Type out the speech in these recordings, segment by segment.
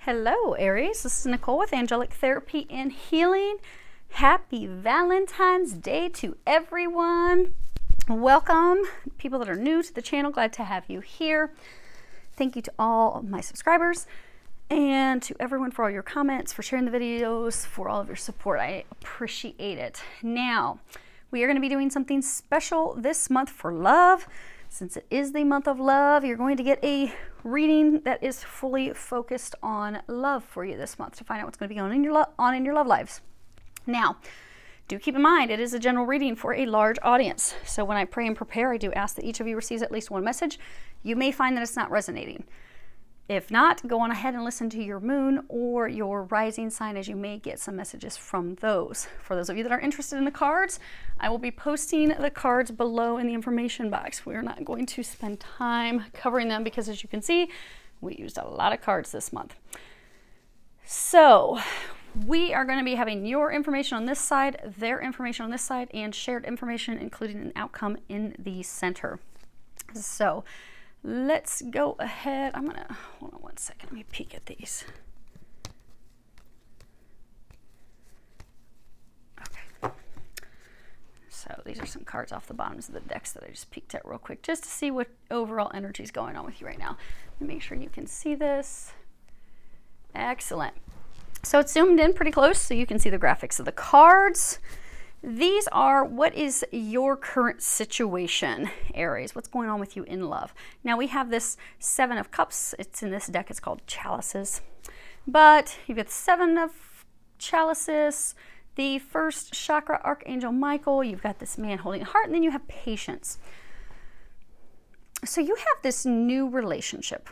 Hello, Aries. This is Nicole with Angelic Therapy and Healing. Happy Valentine's Day to everyone. Welcome, people that are new to the channel. Glad to have you here. Thank you to all of my subscribers and to everyone for all your comments, for sharing the videos, for all of your support. I appreciate it. Now, we are going to be doing something special this month for love. Since it is the month of love, you're going to get a reading that is fully focused on love for you this month to find out what's going to be going on in your love lives. Now, do keep in mind, it is a general reading for a large audience. So when I pray and prepare, I do ask that each of you receives at least one message. You may find that it's not resonating. If not, go on ahead and listen to your moon or your rising sign, as you may get some messages from those. For those of you that are interested in the cards, I will be posting the cards below in the information box. We are not going to spend time covering them because, as you can see, we used a lot of cards this month. So we are going to be having your information on this side, their information on this side, and shared information, including an outcome in the center. So let's go ahead. I'm gonna, hold on one second, let me peek at these. Okay. So these are some cards off the bottoms of the decks that I just peeked at real quick, just to see what overall energy is going on with you right now. Let me make sure you can see this. Excellent. So it's zoomed in pretty close so you can see the graphics of the cards. These are what is your current situation, Aries. What's going on with you in love? Now we have this Seven of Cups. It's in this deck. It's called Chalices. But you've got the Seven of Chalices, the first chakra, Archangel Michael. You've got this man holding a heart, and then you have Patience. So you have this new relationship.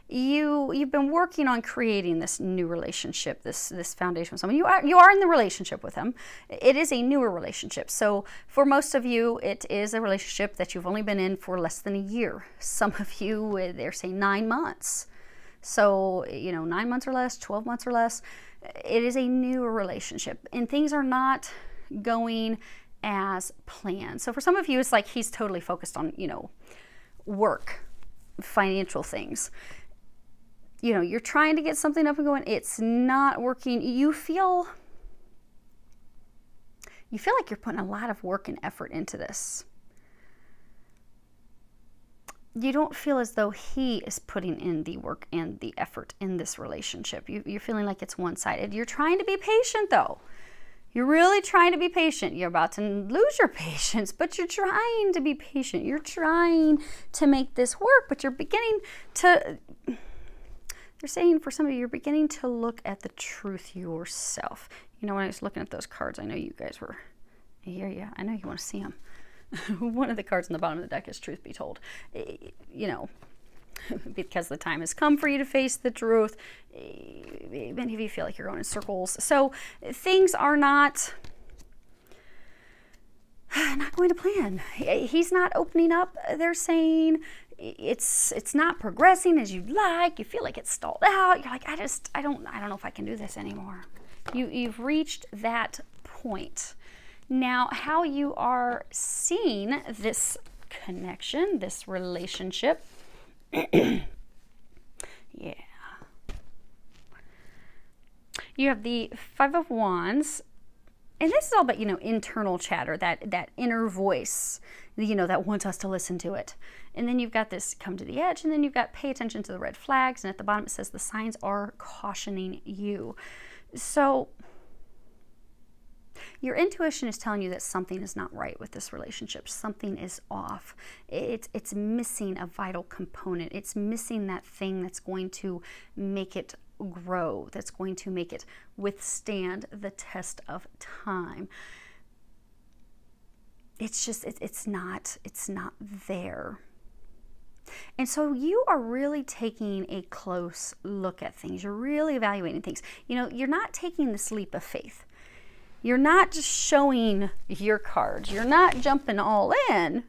You've been working on creating this new relationship, this foundation with someone. You are in the relationship with them. It is a newer relationship. So for most of you, it is a relationship that you've only been in for less than a year. Some of you, they're saying 9 months. So, 9 months or less, 12 months or less. It is a newer relationship, and things are not going as planned. So for some of you, it's like he's totally focused on, work, financial things. You're trying to get something up and going. It's not working. You feel like you're putting a lot of work and effort into this. You don't feel as though he is putting in the work and the effort in this relationship. You're feeling like it's one-sided. You're trying to be patient, though. You're really trying to be patient. You're about to lose your patience, but you're trying to be patient. You're trying to make this work, but you're beginning to... They're saying for some of you, you're beginning to look at the truth yourself. When I was looking at those cards, I know you guys were, yeah, I know you want to see them. One of the cards on the bottom of the deck is Truth Be Told. Because the time has come for you to face the truth. Many of you feel like you're going in circles. So things are not going to plan. He's not opening up. They're saying it's not progressing as you'd like. You feel like it's stalled out. You're like, I don't know if I can do this anymore. You've reached that point. Now, how you are seeing this connection, this relationship, yeah. You have the Five of Wands. And this is all about, internal chatter, that inner voice, that wants us to listen to it. And then you've got this come to the edge, and then you've got pay attention to the red flags. And at the bottom, it says the signs are cautioning you. So your intuition is telling you that something is not right with this relationship. Something is off. It's missing a vital component. It's missing that thing that's going to make it grow, that's going to make it withstand the test of time. It's just, it's not there. And so you are really taking a close look at things. You're really evaluating things. You're not taking this leap of faith. You're not just showing your cards. You're not jumping all in.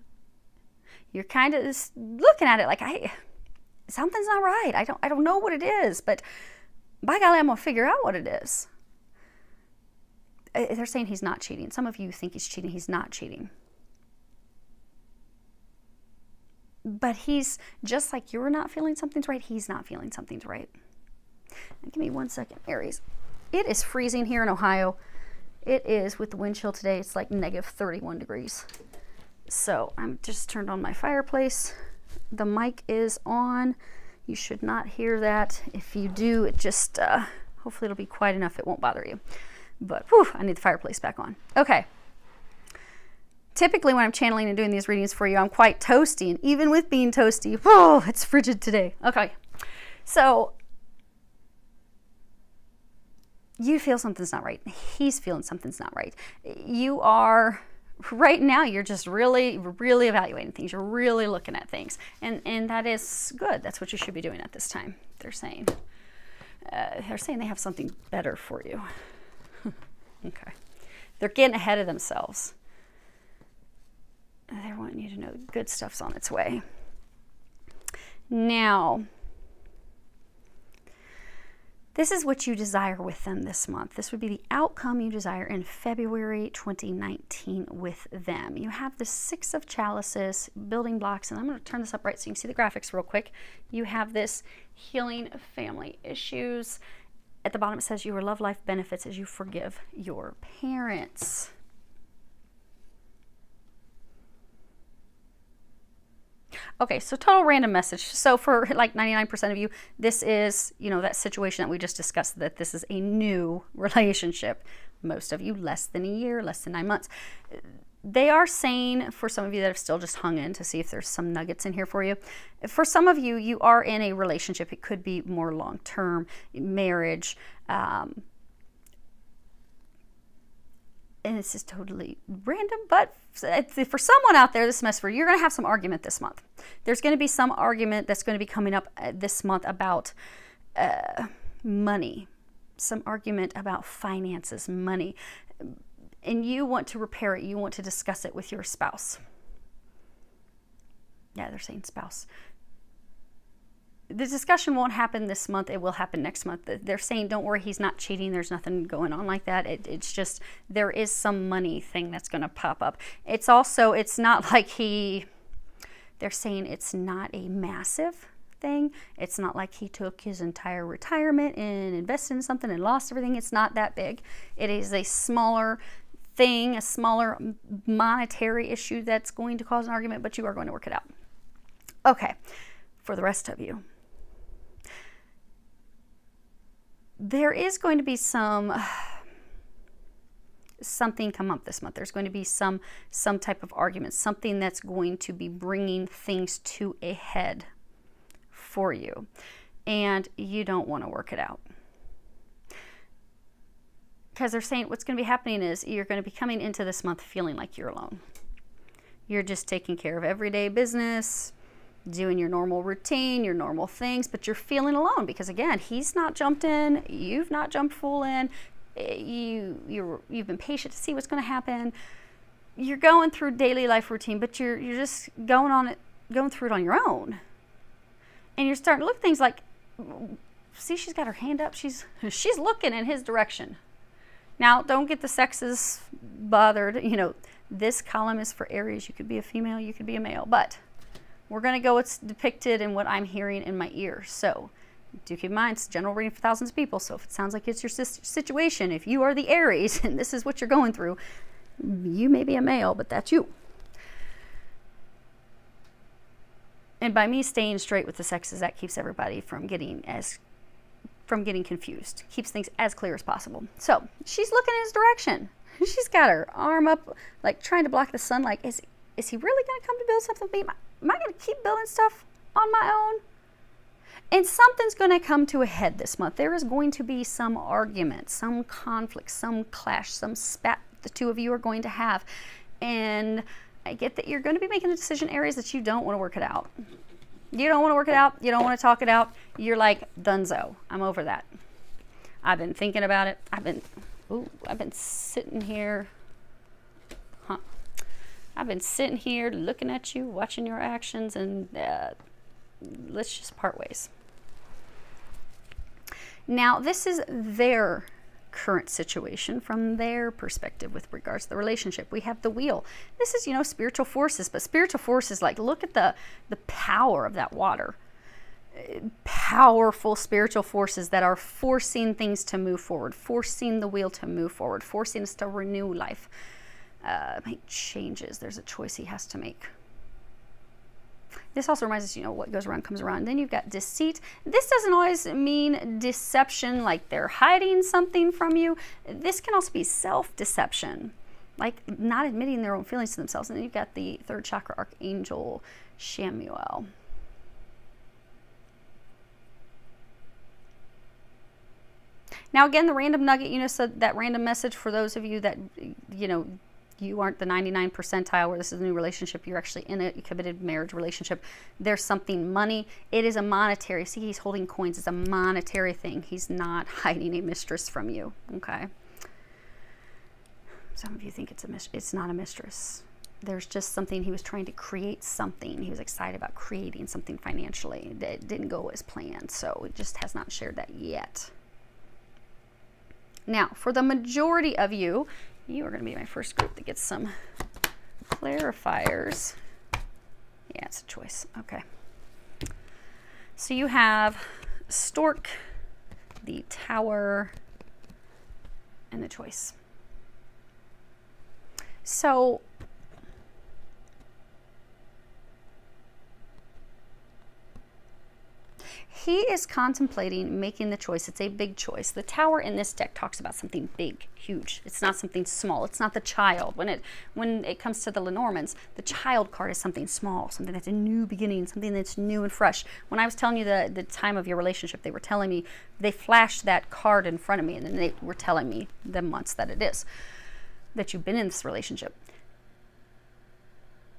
You're kind of just looking at it like, something's not right. I don't know what it is, but by golly, I'm going to figure out what it is. They're saying he's not cheating. Some of you think he's cheating. He's not cheating. But he's, just like you're not feeling something's right, he's not feeling something's right. Give me 1 second, Aries. It is freezing here in Ohio. It is, with the wind chill today, it's like negative 31 degrees. So I'm just turned on my fireplace. The mic is on. You should not hear that. If you do, it just, hopefully it'll be quiet enough it won't bother you. But whew, I need the fireplace back on. Okay. Typically when I'm channeling and doing these readings for you, I'm quite toasty. And even with being toasty, oh, it's frigid today. Okay. So you feel something's not right. He's feeling something's not right. You are, right now, you're just really, really evaluating things. You're really looking at things. And that is good. That's what you should be doing at this time, they're saying. They have something better for you. Okay. They're getting ahead of themselves. They're wanting you to know good stuff's on its way. Now, this is what you desire with them this month. This would be the outcome you desire in February 2019 with them. You have the 6 of Chalices, building blocks, and I'm going to turn this up right so you can see the graphics real quick. You have this healing family issues. At the bottom it says your love life benefits as you forgive your parents. Okay, so total random message. So for like 99% of you, this is, you know, that situation that we just discussed, that this is a new relationship. Most of you, less than a year, less than 9 months. They are saying, for some of you that have still just hung in to see if there's some nuggets in here for you, for some of you, you are in a relationship. It could be more long-term, marriage, and this is totally random, but for someone out there, this semester, you're going to have some argument this month. There's going to be some argument that's going to be coming up this month about money, some argument about finances, money, and you want to repair it. You want to discuss it with your spouse. Yeah, they're saying spouse. The discussion won't happen this month. It will happen next month. They're saying, don't worry, he's not cheating. There's nothing going on like that. It's just, there is some money thing that's going to pop up. It's also, it's not like they're saying it's not a massive thing. It's not like he took his entire retirement and invested in something and lost everything. It's not that big. It is a smaller thing, a smaller monetary issue that's going to cause an argument, but you are going to work it out. Okay, for the rest of you, there is going to be something come up this month. There's going to be some type of argument, something that's going to be bringing things to a head for you, and you don't want to work it out. Because they're saying what's going to be happening is you're going to be coming into this month feeling like you're alone. You're just taking care of everyday business, doing your normal routine, your normal things, but you're feeling alone because, again, he's not jumped in, you've not jumped full in, you've been patient to see what's going to happen. You're going through daily life routine, but you're just going through it on your own. And you're starting to look at things like, see, she's got her hand up, she's looking in his direction. Now, don't get the sexes bothered. You know, this column is for Aries. You could be a female, you could be a male, but we're going to go what's depicted and what I'm hearing in my ear. So do keep in mind, it's general reading for thousands of people. So if it sounds like it's your situation, if you are the Aries and this is what you're going through, you may be a male, but that's you. And by me staying straight with the sexes, that keeps everybody from getting confused. Keeps things as clear as possible. So she's looking in his direction. She's got her arm up, like trying to block the sun. Like, is he really going to come to build something with me? Am I going to keep building stuff on my own? And something's going to come to a head this month. There is going to be some argument, some conflict, some clash, some spat the two of you are going to have. And I get that you're going to be making a decision, Aries, that you don't want to work it out. You don't want to work it out. You don't want to talk it out. You're like, dunzo. I'm over that. I've been thinking about it. I've been sitting here. I've been sitting here looking at you, watching your actions, and let's just part ways. Now, this is their current situation from their perspective with regards to the relationship. We have the wheel. This is, you know, spiritual forces, but spiritual forces, like, look at the power of that water. powerful spiritual forces that are forcing things to move forward, forcing the wheel to move forward, forcing us to renew life, make changes. There's a choice he has to make. This also reminds us, you know, what goes around comes around. Then you've got deceit. This doesn't always mean deception, like they're hiding something from you. This can also be self-deception, like not admitting their own feelings to themselves. And then you've got the third chakra archangel, Shamuel. Now, again, the random nugget, you know, so that random message for those of you that, you know, you aren't the 99 percentile where this is a new relationship. You're actually in a committed marriage relationship. There's something money. It is a monetary. See, he's holding coins. It's a monetary thing. He's not hiding a mistress from you. Okay. Some of you think it's not a mistress. There's just something. He was trying to create something. He was excited about creating something financially. It didn't go as planned. So it just has not shared that yet. Now, for the majority of you, you are going to be my first group that gets some clarifiers. Yeah, it's a choice. Okay. So you have Stork, the Tower, and the choice. So he is contemplating making the choice. It's a big choice. The Tower in this deck talks about something big, huge. It's not something small. It's not the Child. When it comes to the Lenormands, the Child card is something small, something that's a new beginning, something that's new and fresh. When I was telling you the time of your relationship, they were telling me, they flashed that card in front of me, and then they were telling me the months that it is, that you've been in this relationship.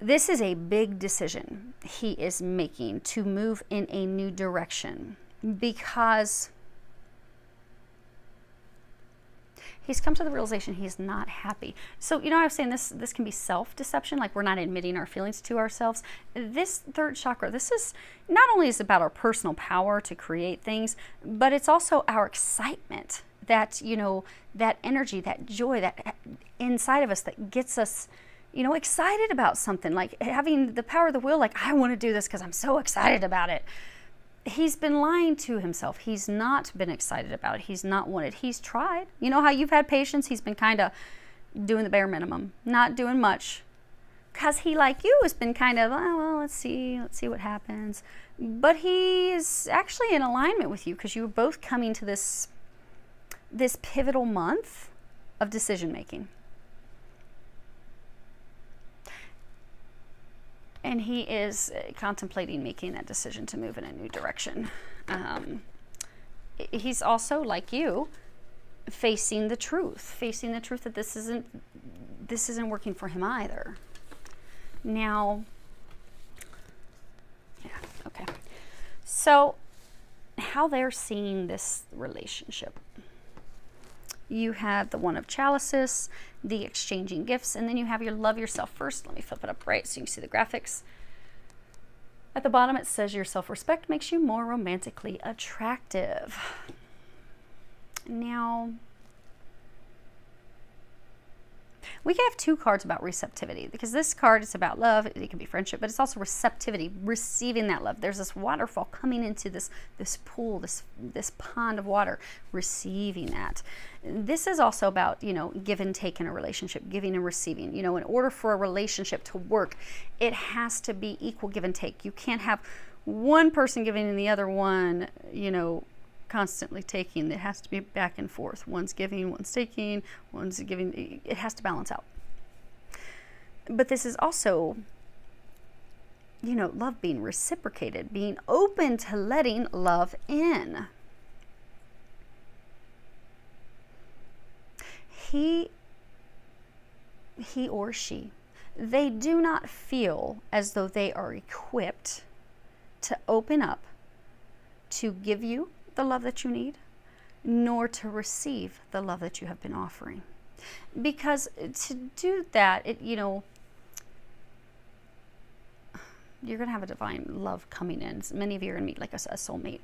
This is a big decision he is making to move in a new direction, because he's come to the realization he is not happy. So, you know, I was saying this can be self-deception, like we're not admitting our feelings to ourselves. This third chakra, this is not only is about our personal power to create things, but it's also our excitement, that, you know, that energy, that joy that inside of us that gets us, you know, excited about something, like having the power of the will, like I want to do this because I'm so excited about it. He's been lying to himself. He's not been excited about it. He's not wanted. He's tried. You know how you've had patience? He's been kind of doing the bare minimum, not doing much, because he, like you, has been kind of, oh, well, let's see what happens. But he is actually in alignment with you, because you were both coming to this pivotal month of decision making. And he is contemplating making that decision to move in a new direction. He's also, like you, facing the truth that this isn't working for him either. Now, yeah, okay. So, how they're seeing this relationship. You have the One of Chalices, the exchanging gifts, and then you have your love yourself first. Let me flip it up right so you can see the graphics. At the bottom it says your self-respect makes you more romantically attractive. Now, we can have two cards about receptivity, because this card is about love. It can be friendship, but it's also receptivity, receiving that love. There's this waterfall coming into this pool, this pond of water, receiving that. This is also about, you know, give and take in a relationship, giving and receiving. You know, in order for a relationship to work, it has to be equal give and take. You can't have one person giving and the other one, you know, constantly taking. It has to be back and forth. One's giving, one's taking, one's giving. It has to balance out. But this is also, you know, love being reciprocated, being open to letting love in. He or she, they do not feel as though they are equipped to open up, to give you the love that you need, nor to receive the love that you have been offering. Because to do that, you know, you're going to have a divine love coming in. Many of you are going to meet like a soulmate.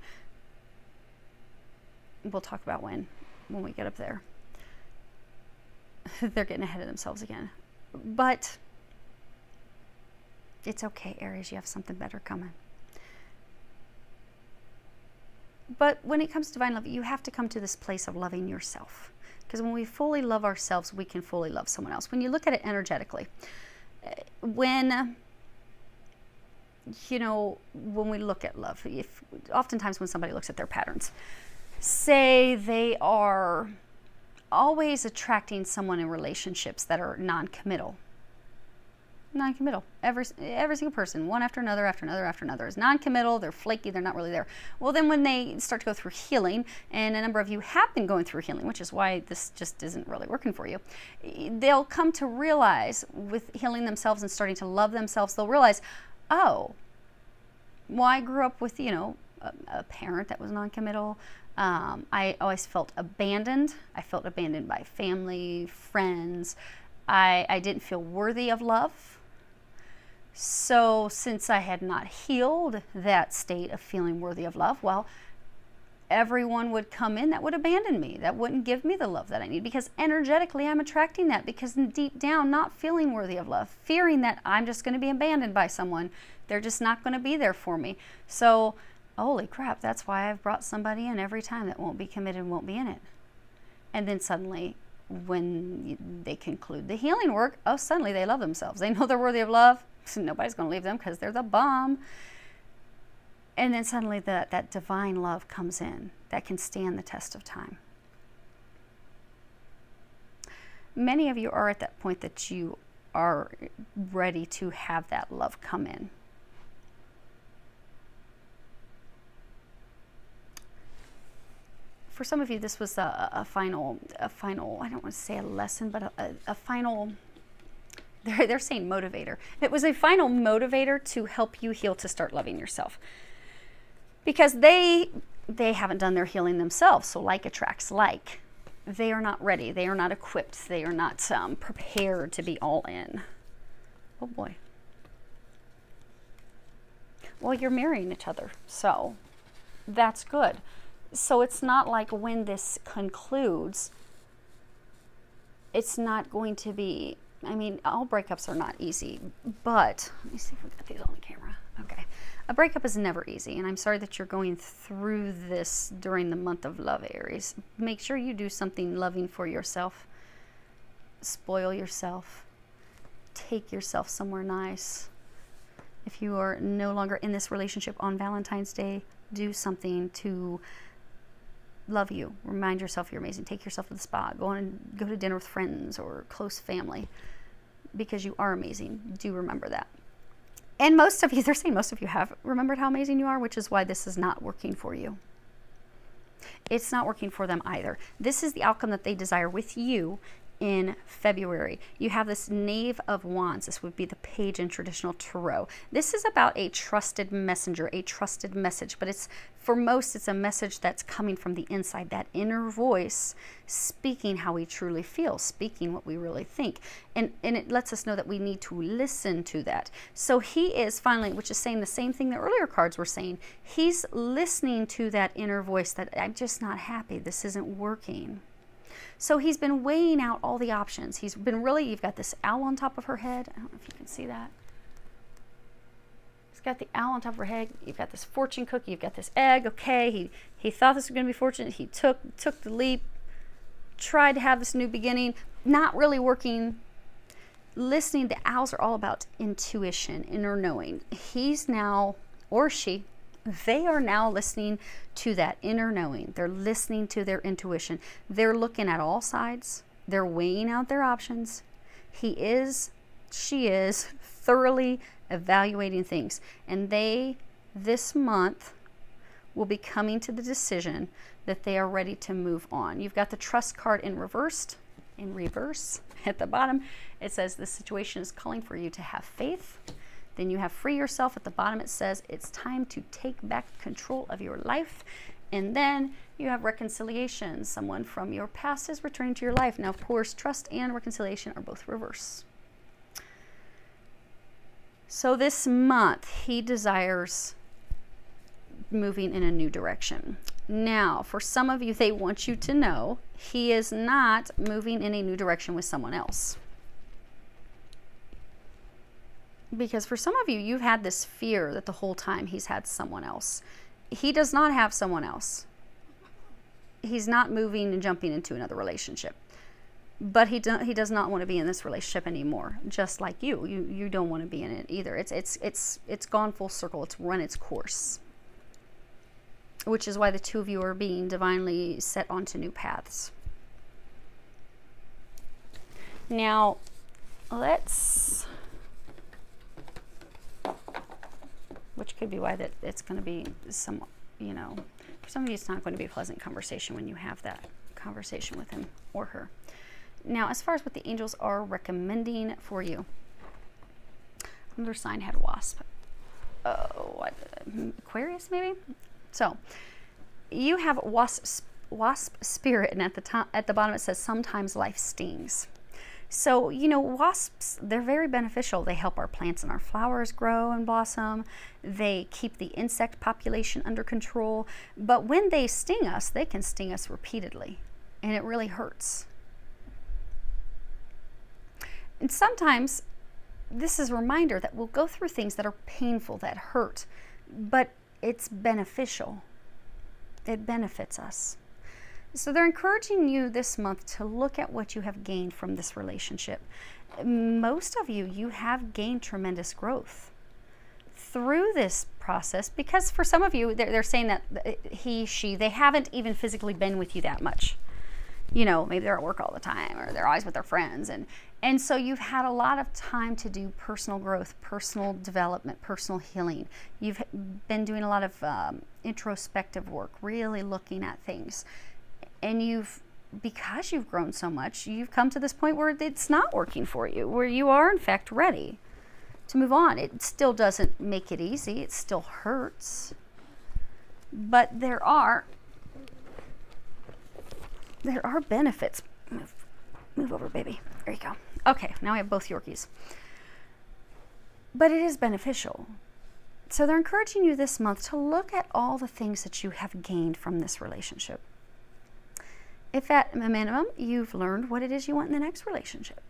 We'll talk about when we get up there. They're getting ahead of themselves again. But it's okay, Aries. You have something better coming. But when it comes to divine love, you have to come to this place of loving yourself. Because when we fully love ourselves, we can fully love someone else. When you look at it energetically, when we look at love, oftentimes when somebody looks at their patterns, say they are always attracting someone in relationships that are non-committal. Every single person, one after another, after another, after another, is non-committal. They're flaky. They're not really there. Well, then when they start to go through healing, and a number of you have been going through healing, which is why this just isn't really working for you, they'll come to realize with healing themselves and starting to love themselves, they'll realize, oh, well, I grew up with, a parent that was non-committal. I always felt abandoned. I felt abandoned by family, friends. I didn't feel worthy of love. So since I had not healed that state of feeling worthy of love, well, everyone would come in that would abandon me, that wouldn't give me the love that I need, because energetically I'm attracting that, because deep down, not feeling worthy of love, fearing that I'm just going to be abandoned by someone. They're just not going to be there for me. So, holy crap, that's why I've brought somebody in every time that won't be committed, won't be in it. And then suddenly, when they conclude the healing work, oh, suddenly they love themselves. They know they're worthy of love. So nobody's going to leave them because they're the bomb. And then suddenly that divine love comes in that can stand the test of time. Many of you are at that point that you are ready to have that love come in. For some of you, this was a final, I don't want to say a lesson, but a final, they're saying motivator. It was a final motivator to help you heal, to start loving yourself. Because they haven't done their healing themselves, so like attracts like. They are not ready. They are not equipped. They are not prepared to be all in. Oh boy. Well, you're marrying each other, so that's good. So it's not like when this concludes, it's not going to be, I mean, all breakups are not easy, but let me see if we got these on the camera. Okay. A breakup is never easy, and I'm sorry that you're going through this during the month of love, Aries. Make sure you do something loving for yourself. Spoil yourself. Take yourself somewhere nice. If you are no longer in this relationship on Valentine's Day, do something to love you. Remind yourself you're amazing. Take yourself to the spa. Go to dinner with friends or close family, because you are amazing. Do remember that. And most of you, they're saying most of you have remembered how amazing you are, which is why this is not working for you. It's not working for them either. This is the outcome that they desire with you in February. You have this Knave of Wands. This would be the page in traditional tarot. This is about a trusted messenger, a trusted message, but it's, for most, it's a message that's coming from the inside, that inner voice speaking how we truly feel, speaking what we really think. And it lets us know that we need to listen to that. So he is finally, which is saying the same thing the earlier cards were saying, he's listening to that inner voice that I'm just not happy, this isn't working. So he's been weighing out all the options. He's been really, you've got this owl on top of her head. I don't know if you can see that. He's got the owl on top of her head. You've got this fortune cookie. You've got this egg. Okay, he thought this was going to be fortunate. He took the leap, tried to have this new beginning, not really working. Listening, the owls are all about intuition, inner knowing. He's now, or she, they are now listening to that inner knowing. They're listening to their intuition. They're looking at all sides. They're weighing out their options. He is, she is thoroughly evaluating things. And they, this month, will be coming to the decision that they are ready to move on. You've got the trust card in reverse at the bottom. It says the situation is calling for you to have faith. Then you have free yourself. At the bottom it says it's time to take back control of your life. And then you have reconciliation. Someone from your past is returning to your life. Now, of course, trust and reconciliation are both reverse. So this month, he desires moving in a new direction. Now, for some of you, they want you to know he is not moving in a new direction with someone else. Because for some of you, you've had this fear that the whole time he's had someone else. He does not have someone else. he's not moving and jumping into another relationship. But he does not want to be in this relationship anymore. Just like you. You don't want to be in it either. It's gone full circle. It's run its course. Which is why the two of you are being divinely set onto new paths. Now, let's... Which could be why that it's going to be some, you know... For some of you, it's not going to be a pleasant conversation when you have that conversation with him or her. Now, as far as what the angels are recommending for you, another sign had wasp. Oh, what? Aquarius, maybe? So, you have wasp spirit, and at the bottom it says, sometimes life stings. So, you know, wasps, they're very beneficial. They help our plants and our flowers grow and blossom. They keep the insect population under control. But when they sting us, they can sting us repeatedly, and it really hurts. And sometimes this is a reminder that we'll go through things that are painful, that hurt, but it's beneficial. It benefits us. So they're encouraging you this month to look at what you have gained from this relationship. Most of you, you have gained tremendous growth through this process, because for some of you, they're saying that he, she, they haven't even physically been with you that much. You know, maybe they're at work all the time, or they're always with their friends. And so you've had a lot of time to do personal growth, personal development, personal healing. You've been doing a lot of introspective work, really looking at things. And because you've grown so much, you've come to this point where it's not working for you, where you are in fact ready to move on. It still doesn't make it easy. It still hurts. But there are benefits. Move over, baby. There you go. Okay, now I have both Yorkies. But it is beneficial. So they're encouraging you this month to look at all the things that you have gained from this relationship. If at a minimum you've learned what it is you want in the next relationship,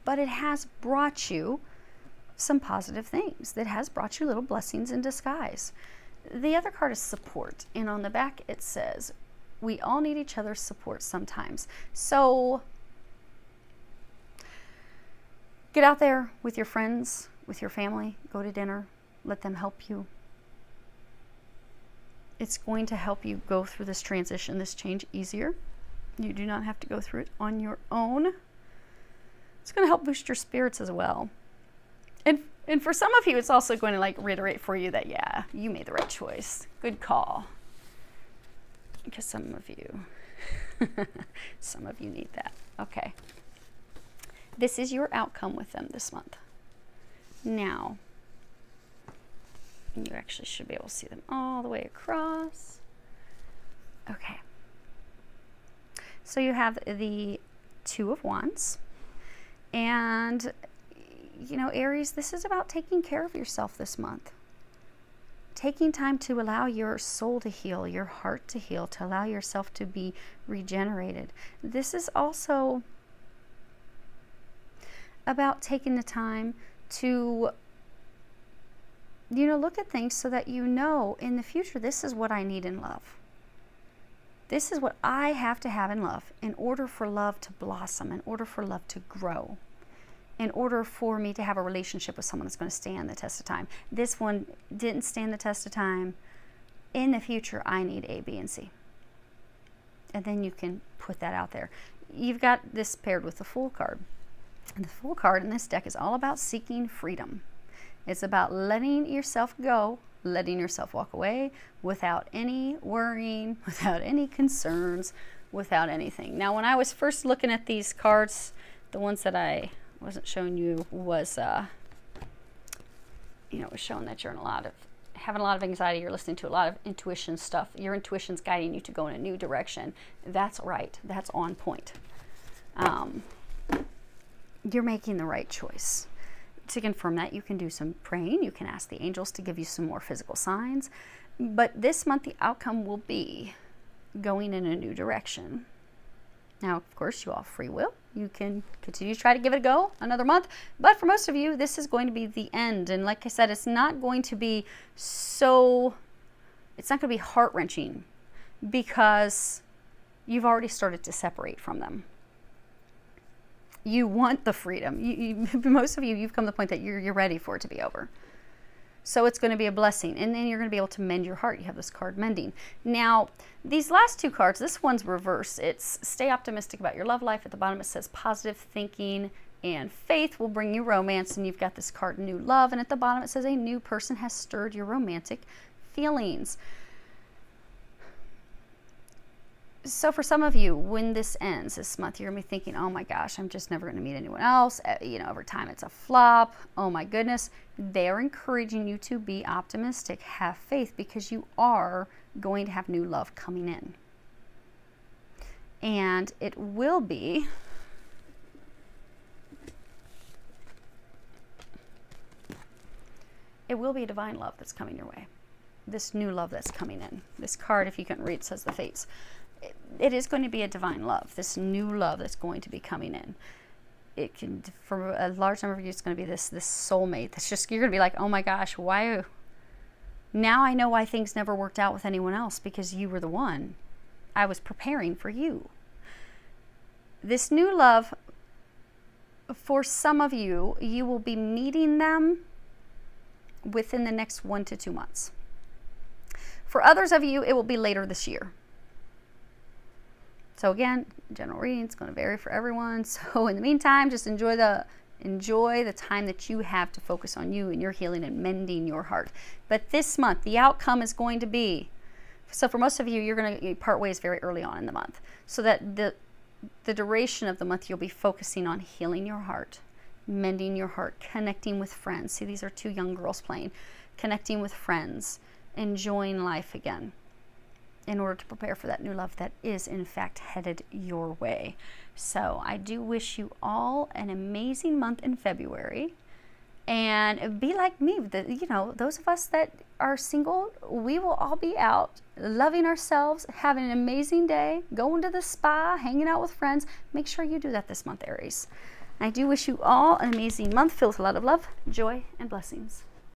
but it has brought you some positive things. That has brought you little blessings in disguise. The other card is support, and on the back it says, we all need each other's support sometimes. So get out there with your friends, with your family, go to dinner, let them help you. It's going to help you go through this transition, this change easier. You do not have to go through it on your own. It's going to help boost your spirits as well. And for some of you, it's also going to like reiterate for you that, yeah, you made the right choice. Good call. Because some of you need that. Okay. This is your outcome with them this month. Now, you actually should be able to see them all the way across. Okay. So you have the Two of Wands. And, you know, Aries, this is about taking care of yourself this month. Taking time to allow your soul to heal, your heart to heal, to allow yourself to be regenerated. This is also about taking the time to, you know, look at things so that you know in the future, this is what I need in love. This is what I have to have in love in order for love to blossom, in order for love to grow, in order for me to have a relationship with someone that's going to stand the test of time. This one didn't stand the test of time. In the future, I need A, B, and C. And then you can put that out there. You've got this paired with the Fool card. And the Fool card in this deck is all about seeking freedom. It's about letting yourself go, letting yourself walk away without any worrying, without any concerns, without anything. Now, when I was first looking at these cards, the ones that I wasn't showing you was, you know, it was showing that you're in having a lot of anxiety, you're listening to a lot of intuition stuff. Your intuition's guiding you to go in a new direction. That's right. That's on point. You're making the right choice. To confirm that, you can do some praying. You can ask the angels to give you some more physical signs. But this month, the outcome will be going in a new direction. Now, of course, you all have free will. You can continue to try to give it a go another month. But for most of you, this is going to be the end. And like I said, it's not going to be it's not going to be heart-wrenching, because you've already started to separate from them. You want the freedom. Most of you, you've come to the point that you're ready for it to be over. So it's going to be a blessing. And then you're going to be able to mend your heart. You have this card, mending. Now, these last two cards, this one's reverse. It's stay optimistic about your love life. At the bottom it says positive thinking and faith will bring you romance. And you've got this card, new love. And at the bottom it says a new person has stirred your romantic feelings. So for some of you, when this ends this month, you're going to be thinking, oh my gosh, I'm just never going to meet anyone else. You know, over time it's a flop. Oh my goodness. They're encouraging you to be optimistic, have faith, because you are going to have new love coming in. And it will be a divine love that's coming your way. This new love that's coming in. This card, if you couldn't read, says the fates. It is going to be a divine love, this new love that's going to be coming in. It can, for a large number of you, it's going to be this soulmate that's just, you're going to be like, oh my gosh, why? Now I know why things never worked out with anyone else, because you were the one. I was preparing for you. This new love, for some of you, you will be meeting them within the next 1 to 2 months. For others of you, it will be later this year. So again, general reading is going to vary for everyone. So in the meantime, just enjoy the time that you have to focus on you and your healing and mending your heart. But this month, the outcome is going to be, so for most of you, you're going to part ways very early on in the month. So that the duration of the month, you'll be focusing on healing your heart, mending your heart, connecting with friends. See, these are two young girls playing. Connecting with friends, enjoying life again, in order to prepare for that new love that is in fact headed your way. So I do wish you all an amazing month in February, and be like me. You know, those of us that are single, we will all be out loving ourselves, having an amazing day, going to the spa, hanging out with friends. Make sure you do that this month, Aries. I do wish you all an amazing month filled with a lot of love, joy, and blessings.